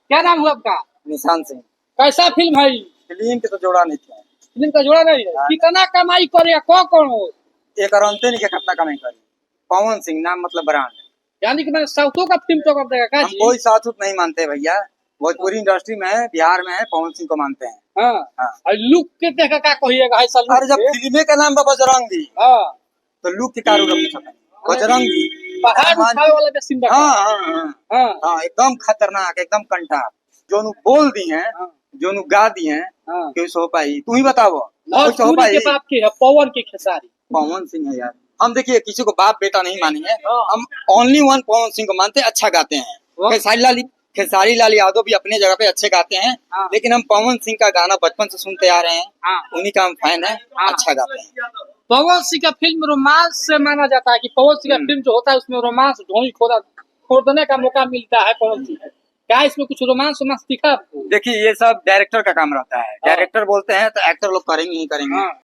क्या नाम हुआ आपका? निशान सिंह। कैसा फिल्म है? फिल्म के तो जोड़ा नहीं था। फिल्म का जोड़ा नहीं है। हाँ। कितना कमाई करे कौन हो? एक अरंते नहीं के कितना कमाई करी। पवन सिंह नाम मतलब ब्रांड। यानी कि मैंने साउथों का फिल्म तो कर देगा का हम जी? कोई साथ नहीं मानते भैया। भोजपुरी इंडस्ट्री में है, बिहार में है, पवन सिंह को मानते हैं। हाँ। हाँ। और लुक के देखा का कहिएगा है सलूट अरे जब के? फिल्मे का नाम बाबा बजरंगी हाँ। तो लुक के कारू रख सकते हैं। बजरंगी पहाड़ उठावे वाला का सीन देखा? हाँ हाँ हाँ हाँ। हाँ एकदम खतरनाक एकदम कंठा जो नु बोल दी हैं हाँ। जो नु गा दी हैं हाँ। कैसे हो पाई तू ही बताओ कैसे हो भोजपुरी पाई। के बाप के है पवन के खेसारी। पवन सिंह है यार। हम देखिए किसी को बाप बेटा नहीं मानेंगे। हाँ। हम ओनली वन पवन सिंह को मानते हैं, अच्छा गाते हैं। वाह। खेसारी लाल यादव भी अपने जगह पे अच्छे गाते हैं। हाँ। लेकिन हम पवन सिंह का गाना बचपन से सुनते आ रहे हैं। हाँ। उन्हीं का हम फैन है। हाँ। अच्छा गाते हैं। पवन सिंह का फिल्म रोमांस से माना जाता है कि पवन सिंह का फिल्म जो होता है उसमें रोमांस ढोई खोदने का मौका मिलता है पवन सिंह को। क्या इसमें कुछ रोमांस दिखा आपको? देखिए ये सब डायरेक्टर का काम रहता है। डायरेक्टर बोलते हैं तो एक्टर लोग करेंगे ही करेंगे। हाँ।